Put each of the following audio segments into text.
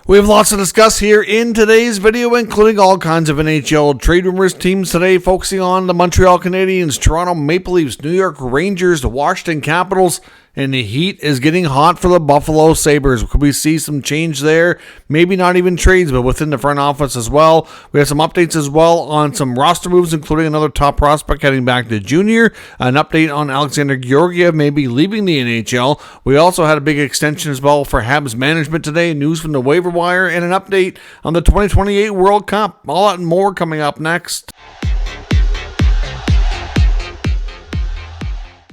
We have lots to discuss here in today's video, including all kinds of NHL trade rumors, teams today focusing on the Montreal Canadiens, Toronto Maple Leafs, New York Rangers, the Washington Capitals, and the heat is getting hot for the Buffalo Sabres. Could we see some change there? Maybe not even trades, but within the front office as well. We have some updates as well on some roster moves, including another top prospect heading back to junior, an update on Alexander Georgiev maybe leaving the NHL. We also had a big extension as well for Habs management today, news from the waiver wire, and an update on the 2028 World Cup. All that and more coming up next.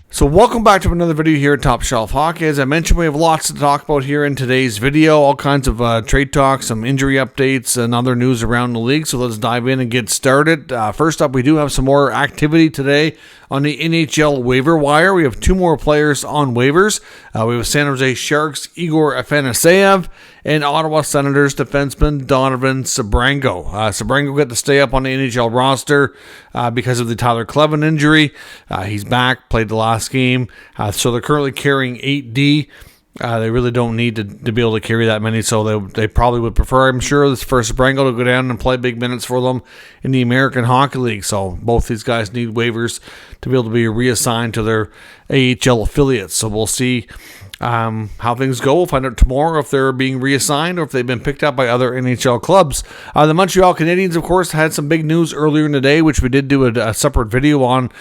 So welcome back to another video here at Top Shelf Hockey. As I mentioned, we have lots to talk about here in today's video. All kinds of trade talk, some injury updates, and other news around the league. So let's dive in and get started. First up, we do have some more activity today on the NHL waiver wire. We have two more players on waivers. We have San Jose Sharks' Igor Afanaseyev and Ottawa Senators defenseman Donovan Sebrango. Sebrango got to stay up on the NHL roster because of the Tyler Clevin injury. He's back, played the last game. So they're currently carrying 8D. They really don't need to be able to carry that many, so they probably would prefer, I'm sure, for Sebrango to go down and play big minutes for them in the American Hockey League. So both these guys need waivers to be able to be reassigned to their AHL affiliates. So we'll see how things go. We'll find out tomorrow if they're being reassigned or if they've been picked up by other NHL clubs. The Montreal Canadiens, of course, had some big news earlier in the day, which we did do a separate video on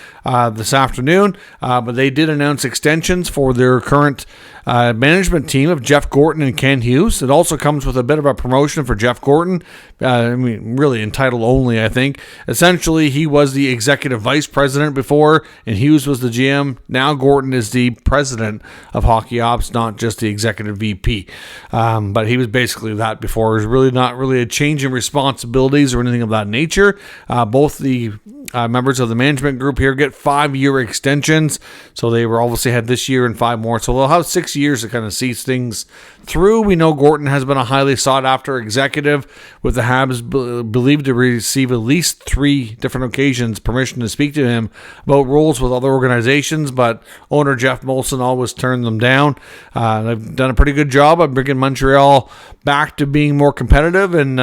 this afternoon. But they did announce extensions for their current management team of Jeff Gorton and Ken Hughes. It also comes with a bit of a promotion for Jeff Gorton. Really in title only, I think. Essentially, he was the executive vice president before, and Hughes was the GM. Now Gorton is the president of hockey ops, not just the executive VP. But he was basically that before. It was really not really a change in responsibilities or anything of that nature. Both the members of the management group here get 5-year extensions. So they were obviously had this year and 5 more. So they'll have 6 years to kind of see things through. We know Gorton has been a highly sought after executive, with the Habs believed to receive at least 3 different occasions permission to speak to him about roles with other organizations, but owner Jeff Molson always turned them down. They've done a pretty good job of bringing Montreal back to being more competitive and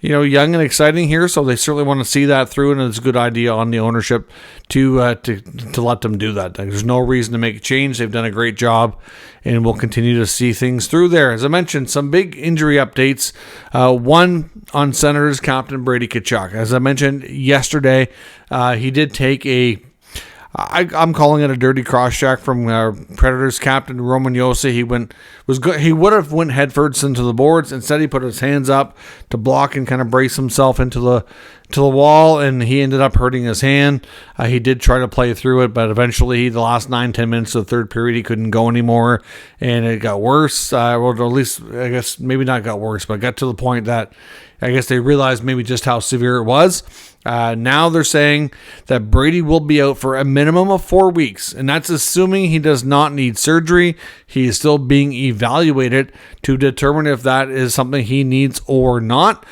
young and exciting here, so they certainly want to see that through, and it's a good idea on the ownership to let them do that. There's no reason to make a change. They've done a great job, and we'll continue to see things through there. As I mentioned, some big injury updates. One on Senators captain Brady Tkachuk. As I mentioned yesterday, he did take I'm calling it a dirty cross check from Predators captain Roman Josi. He would have went headfirst into the boards. Instead, he put his hands up to block and kind of brace himself into the wall, and he ended up hurting his hand. He did try to play through it, but eventually, the last 9-10 minutes of the third period, he couldn't go anymore, and it got worse. Or at least, I guess, maybe not got worse, but got to the point that I guess they realized maybe just how severe it was. Now they're saying that Brady will be out for a minimum of 4 weeks, and that's assuming he does not need surgery. He is still being evaluated to determine if that is something he needs or not.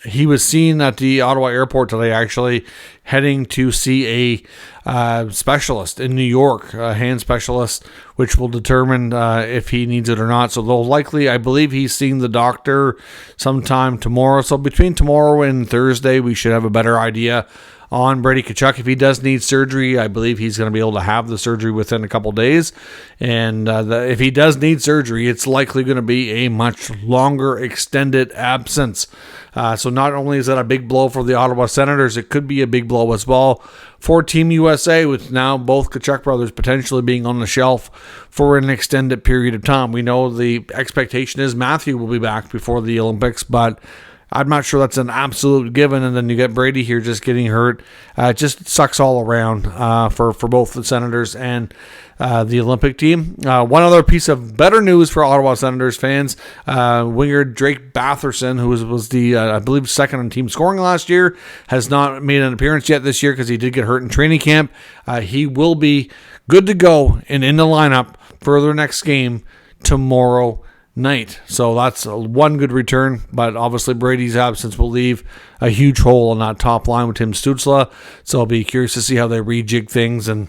He was seen at the Ottawa airport today, actually heading to see a specialist in New York, a hand specialist, which will determine if he needs it or not. So they'll likely, I believe he's seeing the doctor sometime tomorrow. So between tomorrow and Thursday, we should have a better idea on Brady Tkachuk. If he does need surgery, I believe he's going to be able to have the surgery within a couple days. And if he does need surgery, it's likely going to be a much longer extended absence. So not only is that a big blow for the Ottawa Senators, it could be a big blow as well for Team USA, with now both Tkachuk brothers potentially being on the shelf for an extended period of time. We know the expectation is Matthew will be back before the Olympics, but I'm not sure that's an absolute given, and then you get Brady here just getting hurt. It just sucks all around for both the Senators and the Olympic team. One other piece of better news for Ottawa Senators fans, winger Drake Batherson, who was the, I believe, second on team scoring last year, has not made an appearance yet this year because he did get hurt in training camp. He will be good to go and in the lineup for their next game tomorrow night. So that's one good return, but obviously Brady's absence will leave a huge hole on that top line with Tim Stützle. So I'll be curious to see how they rejig things, and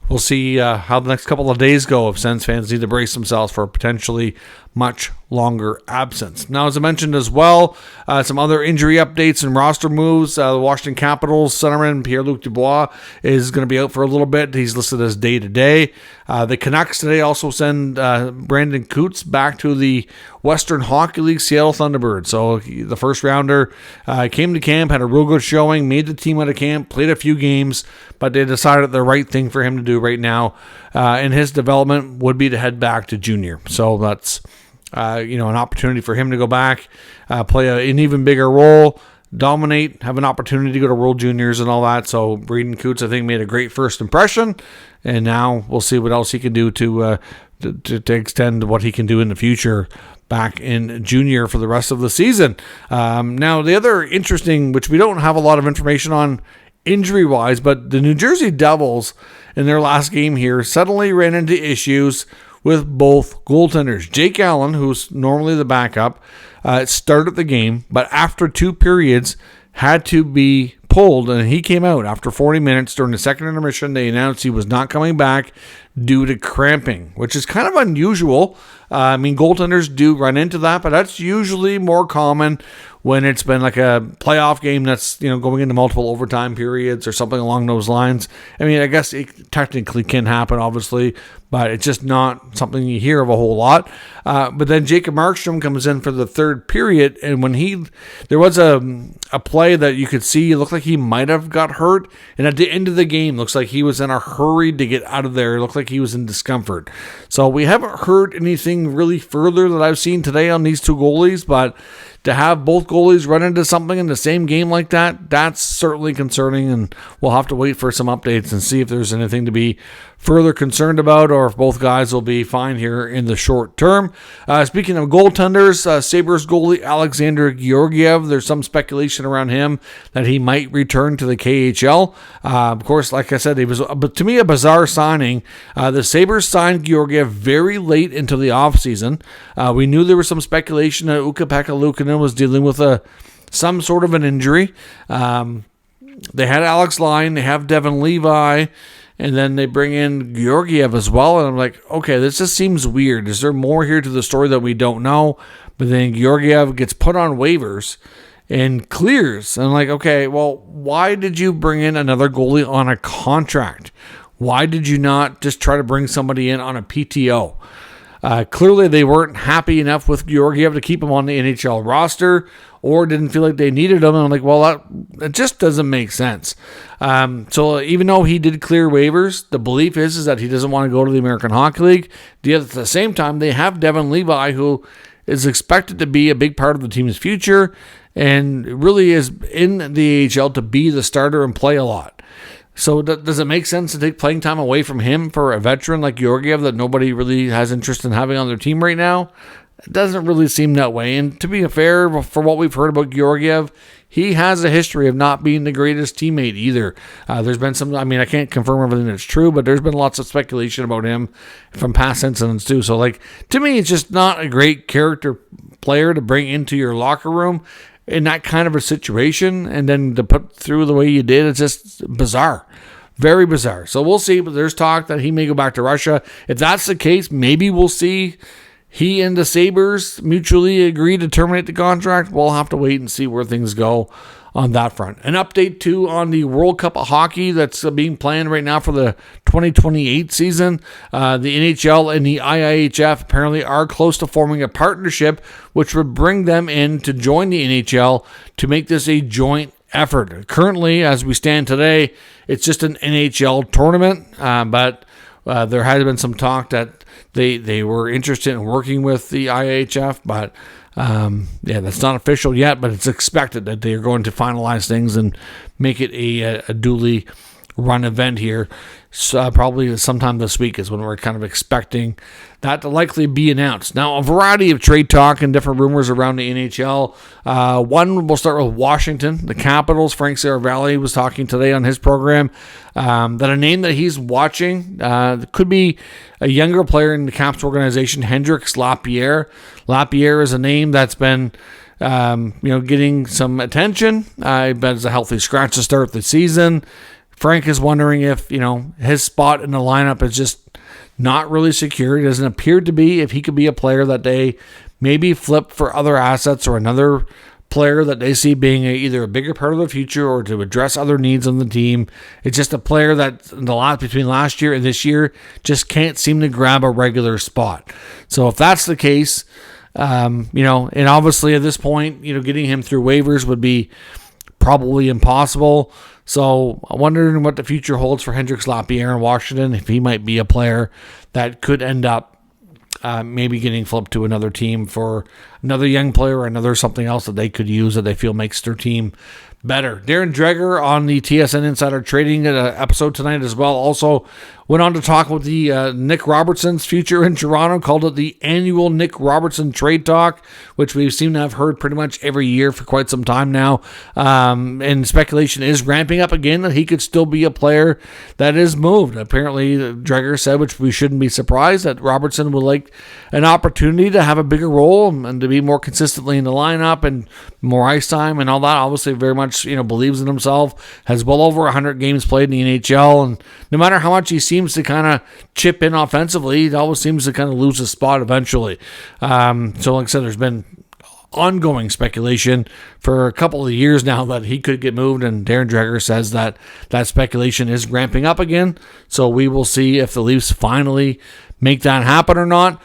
we'll see how the next couple of days go if Sens fans need to brace themselves for a potentially much longer absence. Now, as I mentioned as well, some other injury updates and roster moves. The Washington Capitals centerman Pierre-Luc Dubois is going to be out for a little bit. He's listed as day-to-day. The Canucks today also send Brandon Cootes back to the Western Hockey League Seattle Thunderbirds. So the first rounder came to camp, had a real good showing, made the team out of camp, played a few games, but they decided the right thing for him to do right now in his development would be to head back to junior. So that's an opportunity for him to go back, play an even bigger role, dominate, have an opportunity to go to World Juniors and all that. So Braden Cootes, I think, made a great first impression, and now we'll see what else he can do to extend what he can do in the future back in junior for the rest of the season. Now, the other interesting, which we don't have a lot of information on injury-wise, but the New Jersey Devils in their last game here suddenly ran into issues with both goaltenders. Jake Allen, who's normally the backup, started the game, but after 2 periods had to be pulled, and he came out after 40 minutes during the second intermission. They announced he was not coming back due to cramping, which is kind of unusual. Goaltenders do run into that, but that's usually more common when it's been like a playoff game that's, going into multiple overtime periods or something along those lines. I guess it technically can happen, obviously, but it's just not something you hear of a whole lot. But then Jacob Markstrom comes in for the third period, and when there was a play that you could see, it looked like he might have got hurt, and at the end of the game, looks like he was in a hurry to get out of there. It looked like he was in discomfort. So we haven't heard anything really further that I've seen today on these 2 goalies, but to have both goalies run into something in the same game like that, that's certainly concerning, and we'll have to wait for some updates and see if there's anything to be further concerned about or if both guys will be fine here in the short term. Speaking of goaltenders, Sabres goalie Alexander Georgiev, there's some speculation around him that he might return to the KHL. Of course, like I said, it was, to me, a bizarre signing. The Sabres signed Georgiev very late into the offseason. We knew there was some speculation that Ukko-Pekka Luukkonen was dealing with some sort of an injury. They had Alex Lyon, they have Devin Levi, and then they bring in Georgiev as well. And I'm like, okay, this just seems weird. Is there more here to the story that we don't know? But then Georgiev gets put on waivers and clears. And I'm like, okay, well, why did you bring in another goalie on a contract? Why did you not just try to bring somebody in on a PTO? Clearly, they weren't happy enough with Georgiev to keep him on the NHL roster, or didn't feel like they needed him. And I'm like, well, that just doesn't make sense. So even though he did clear waivers, the belief is that he doesn't want to go to the American Hockey League. At the same time, they have Devin Levi, who is expected to be a big part of the team's future and really is in the AHL to be the starter and play a lot. So does it make sense to take playing time away from him for a veteran like Georgiev that nobody really has interest in having on their team right now? It doesn't really seem that way. And to be fair, for what we've heard about Georgiev, he has a history of not being the greatest teammate either. There's been some, I can't confirm everything that's true, but there's been lots of speculation about him from past incidents too. So, to me, it's just not a great character player to bring into your locker room in that kind of a situation, and then to put through the way you did, it's just bizarre. Very bizarre. So we'll see, but there's talk that he may go back to Russia. If that's the case, maybe we'll see he and the Sabres mutually agree to terminate the contract. We'll have to wait and see where things go on that front. An update, too, on the World Cup of Hockey that's being planned right now for the 2028 season. The NHL and the IIHF apparently are close to forming a partnership, which would bring them in to join the NHL to make this a joint effort. Currently, as we stand today, it's just an NHL tournament, but there has been some talk that they were interested in working with the IIHF, but that's not official yet, but it's expected that they are going to finalize things and make it a duly run event here. So probably sometime this week is when we're kind of expecting that to likely be announced. Now, a variety of trade talk and different rumors around the NHL. One, we'll start with Washington, the Capitals. Frank Saravalli was talking today on his program that a name that he's watching could be a younger player in the Caps organization, Hendrix Lapierre. Lapierre is a name that's been getting some attention. I bet it's a healthy scratch to start the season. Frank is wondering if, his spot in the lineup is just not really secure. It doesn't appear to be if he could be a player that they maybe flip for other assets or another player that they see being either a bigger part of the future or to address other needs on the team. It's just a player that in the lot between last year and this year just can't seem to grab a regular spot. So if that's the case, and obviously at this point, getting him through waivers would be probably impossible. So I'm wondering what the future holds for Hendrix Lapierre in Washington, if he might be a player that could end up maybe getting flipped to another team for another young player or another something else that they could use that they feel makes their team better. Darren Dreger on the TSN Insider Trading episode tonight as well also went on to talk with the Nick Robertson's future in Toronto, called it the annual Nick Robertson trade talk, which we seem to have heard pretty much every year for quite some time now. And speculation is ramping up again that he could still be a player that is moved. Apparently, Dreger said, which we shouldn't be surprised, that Robertson would like an opportunity to have a bigger role and to be more consistently in the lineup and more ice time and all that. Obviously, very much believes in himself, has well over 100 games played in the NHL, and no matter how much he seems to kind of chip in offensively, he always seems to kind of lose his spot eventually. So like I said, there's been ongoing speculation for a couple of years now that he could get moved, and Darren Dreger says that speculation is ramping up again. So we will see if the Leafs finally make that happen or not.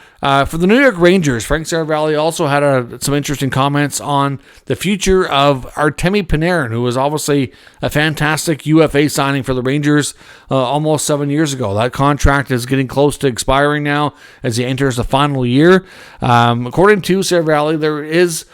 For the New York Rangers, Frank Saravalli also had some interesting comments on the future of Artemi Panarin, who was obviously a fantastic UFA signing for the Rangers almost 7 years ago. That contract is getting close to expiring now as he enters the final year. According to Saravalli, there is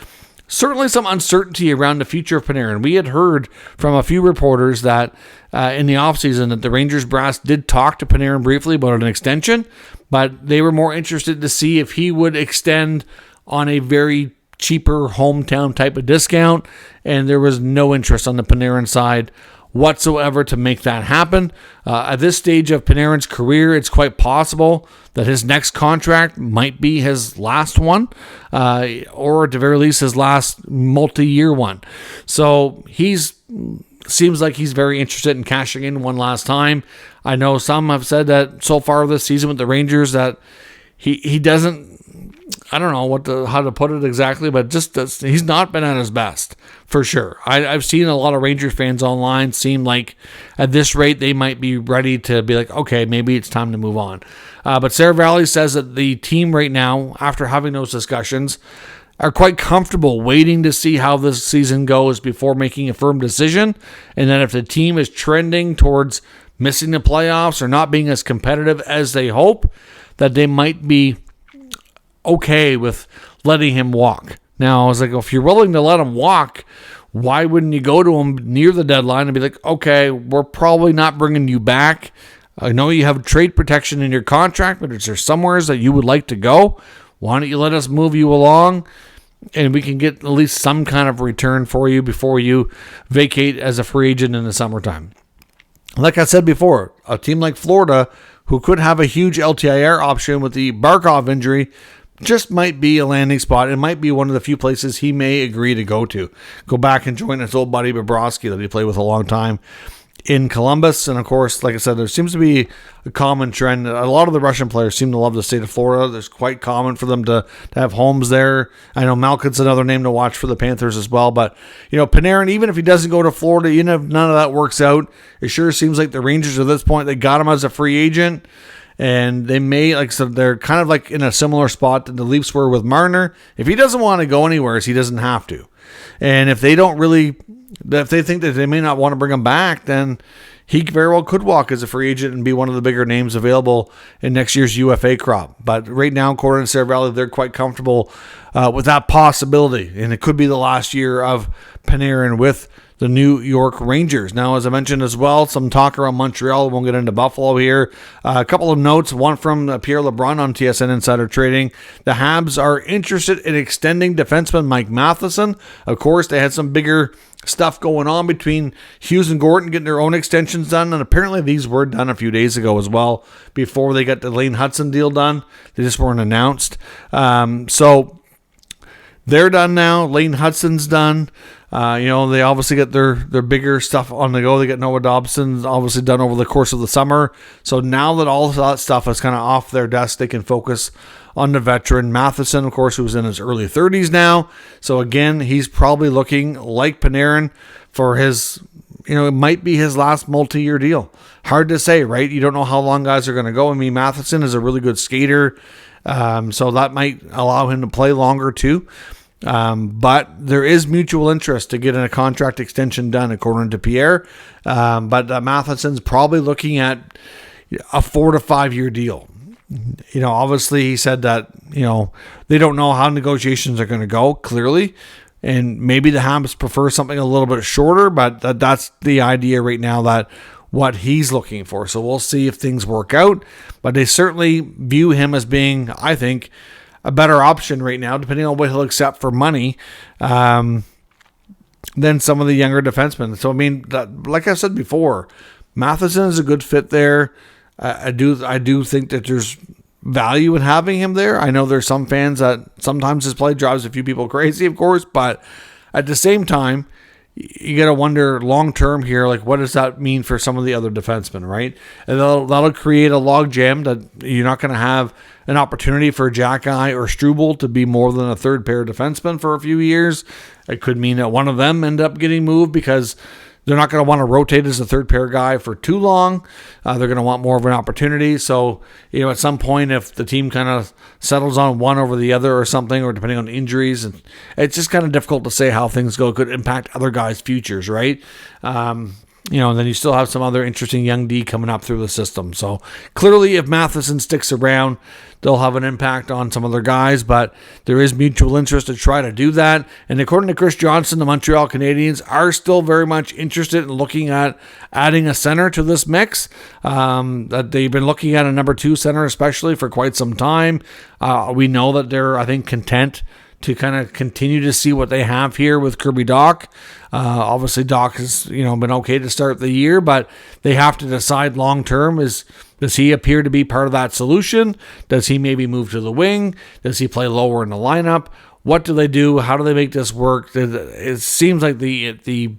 certainly some uncertainty around the future of Panarin. We had heard from a few reporters that in the offseason that the Rangers brass did talk to Panarin briefly about an extension, but they were more interested to see if he would extend on a very cheaper hometown type of discount, and there was no interest on the Panarin side whatsoever to make that happen. At this stage of Panarin's career, it's quite possible that his next contract might be his last one, or at the very least his last multi-year one. So seems like he's very interested in cashing in one last time. I know some have said that so far this season with the Rangers that he doesn't, I don't know how to put it exactly, but he's not been at his best for sure. I've seen a lot of Rangers fans online seem like at this rate they might be ready to be like, okay, maybe it's time to move on. But Saravalli says that the team right now, after having those discussions, are quite comfortable waiting to see how this season goes before making a firm decision, and that if the team is trending towards missing the playoffs or not being as competitive as they hope, that they might be okay with letting him walk. Now, I was like, if you're willing to let him walk, why wouldn't you go to him near the deadline and be like, okay, we're probably not bringing you back. I know you have trade protection in your contract, but is there somewhere that you would like to go? Why don't you let us move you along and we can get at least some kind of return for you before you vacate as a free agent in the summertime? Like I said before, a team like Florida, who could have a huge LTIR option with the Barkov injury, just might be a landing spot. It might be one of the few places he may agree to go back and join his old buddy Bobrovsky that he played with a long time in Columbus. And of course, like I said, there seems to be a common trend. A lot of the Russian players seem to love the state of Florida. It's quite common for them to have homes there. I know Malkin's another name to watch for the Panthers as well. But, Panarin, even if he doesn't go to Florida, even if none of that works out, it sure seems like the Rangers at this point, they got him as a free agent. And they may, like I said, they're kind of like in a similar spot that the Leafs were with Marner. If he doesn't want to go anywhere, he doesn't have to. And if they think that they may not want to bring him back, then he very well could walk as a free agent and be one of the bigger names available in next year's UFA crop. But right now, according to Saravalli, they're quite comfortable with that possibility. And it could be the last year of Panarin with the New York Rangers. Now, as I mentioned as well, some talk around Montreal. We'll get into Buffalo here. A couple of notes, one from Pierre LeBrun on TSN Insider Trading. The Habs are interested in extending defenseman Mike Matheson. Of course, they had some bigger stuff going on between Hughes and Gorton getting their own extensions done, and apparently these were done a few days ago as well before they got the Lane Hudson deal done. They just weren't announced. So they're done now. Lane Hudson's done. They obviously get their bigger stuff on the go. They get Noah Dobson obviously done over the course of the summer. So now that all of that stuff is kind of off their desk, they can focus on the veteran Matheson, of course, who's in his early 30s now. So again, he's probably looking like Panarin for his, it might be his last multi-year deal. Hard to say, right? You don't know how long guys are going to go. I mean, Matheson is a really good skater, so that might allow him to play longer too. But there is mutual interest to getting a contract extension done, according to Pierre. But Matheson's probably looking at a 4 to 5 year deal. Obviously he said that, they don't know how negotiations are going to go, clearly. And maybe the Habs prefer something a little bit shorter, but that's the idea right now, that what he's looking for. So we'll see if things work out. But they certainly view him as being, I think, a better option right now, depending on what he'll accept for money, than some of the younger defensemen. So, I mean, like I said before, Matheson is a good fit there. I do think that there's value in having him there. I know there's some fans that sometimes his play drives a few people crazy, of course, but at the same time, you got to wonder long term here, like, what does that mean for some of the other defensemen, right? And that'll create a log jam that you're not going to have an opportunity for Jack-Eye or Struble to be more than a third pair defenseman for a few years. It could mean that one of them end up getting moved because they're not going to want to rotate as a third pair guy for too long. They're going to want more of an opportunity. So, at some point, if the team kind of settles on one over the other or something, or depending on injuries, and it's just kind of difficult to say how things go. It could impact other guys' futures, right? And then you still have some other interesting young D coming up through the system. So clearly, if Matheson sticks around, they'll have an impact on some other guys, but there is mutual interest to try to do that. And according to Chris Johnson, the Montreal Canadiens are still very much interested in looking at adding a center to this mix. That they've been looking at a number 2 center, especially for quite some time. We know that they're, I think, content to kind of continue to see what they have here with Kirby Dach. Obviously, Dach has been okay to start the year, but they have to decide long term, does he appear to be part of that solution? Does he maybe move to the wing? Does he play lower in the lineup? What do they do? How do they make this work? It seems like the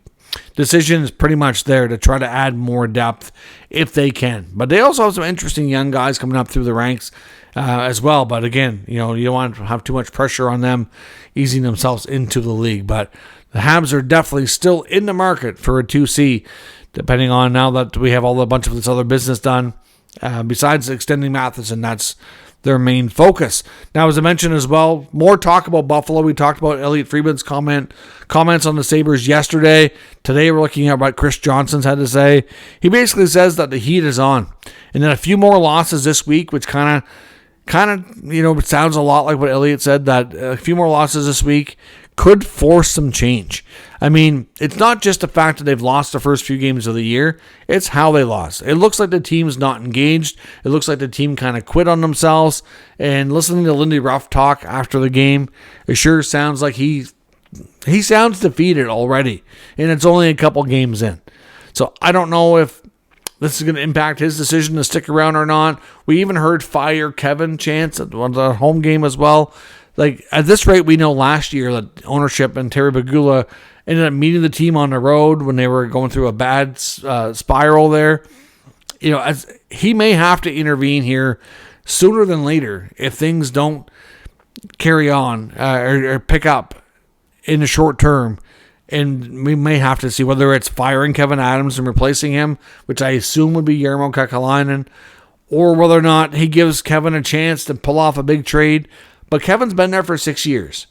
decision is pretty much there to try to add more depth if they can. But they also have some interesting young guys coming up through the ranks as well. But again, you don't want to have too much pressure on them easing themselves into the league. But the Habs are definitely still in the market for a 2C, depending on now that we have a bunch of this other business done. Besides extending Matheson, that's their main focus. Now, as I mentioned as well, more talk about Buffalo. We talked about Elliot Friedman's comments on the Sabres yesterday. Today, we're looking at what Chris Johnson's had to say. He basically says that the heat is on, and then a few more losses this week, which kind of, it sounds a lot like what Elliot said, that a few more losses this week could force some change. I mean, it's not just the fact that they've lost the first few games of the year, it's how they lost. It looks like the team's not engaged. It looks like the team kind of quit on themselves. And listening to Lindy Ruff talk after the game, it sure sounds like he sounds defeated already. And it's only a couple games in. So I don't know if this is going to impact his decision to stick around or not. We even heard fire Kevin chants at the home game as well. Like, at this rate, we know last year that ownership and Terry Bagula ended up meeting the team on the road when they were going through a bad spiral there. As he may have to intervene here sooner than later if things don't carry on or pick up in the short term. And we may have to see whether it's firing Kevin Adams and replacing him, which I assume would be Jarmo Kekalainen, or whether or not he gives Kevin a chance to pull off a big trade. But Kevin's been there for 6 years,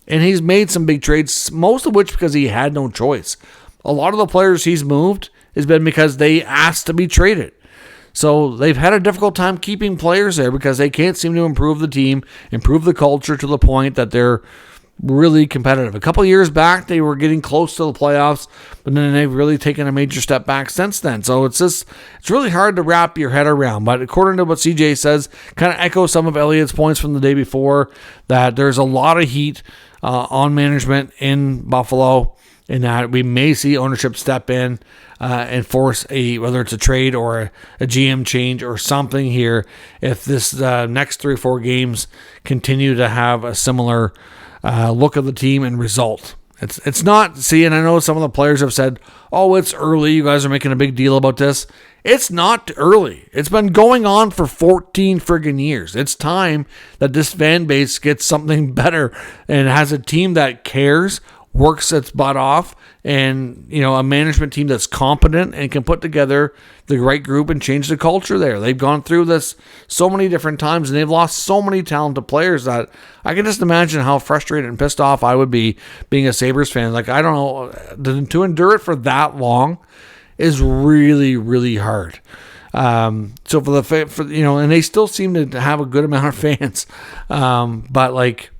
and he's made some big trades, most of which because he had no choice. A lot of the players he's moved has been because they asked to be traded. So they've had a difficult time keeping players there because they can't seem to improve the team, improve the culture to the point that they're really competitive. A couple years back, they were getting close to the playoffs, but then they've really taken a major step back since then. So it's really hard to wrap your head around. But according to what CJ says, kind of echoes some of Elliot's points from the day before, that there's a lot of heat on management in Buffalo, and that we may see ownership step in and force whether it's a trade or a GM change or something here if this next 3 or 4 games continue to have a similar look of the team and result. It's not, and I know some of the players have said, oh, it's early, you guys are making a big deal about this. It's not early. It's been going on for 14 friggin' years. It's time that this fan base gets something better and has a team that cares, works its butt off, and a management team that's competent and can put together the right group and change the culture there. They've gone through this so many different times, and they've lost so many talented players that I can just imagine how frustrated and pissed off I would be being a Sabres fan. Like, I don't know, to endure it for that long is really, really hard. So and they still seem to have a good amount of fans, but like,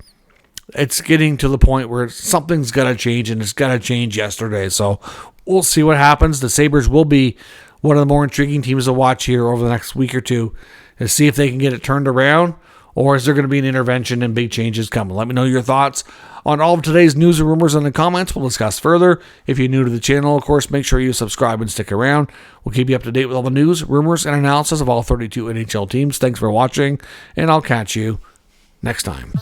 it's getting to the point where something's got to change, and it's got to change yesterday. So we'll see what happens. The Sabres will be one of the more intriguing teams to watch here over the next week or two, and see if they can get it turned around, or is there going to be an intervention and big changes coming? Let me know your thoughts on all of today's news and rumors in the comments. We'll discuss further. If you're new to the channel, of course, make sure you subscribe and stick around. We'll keep you up to date with all the news, rumors, and analysis of all 32 NHL teams. Thanks for watching, and I'll catch you next time.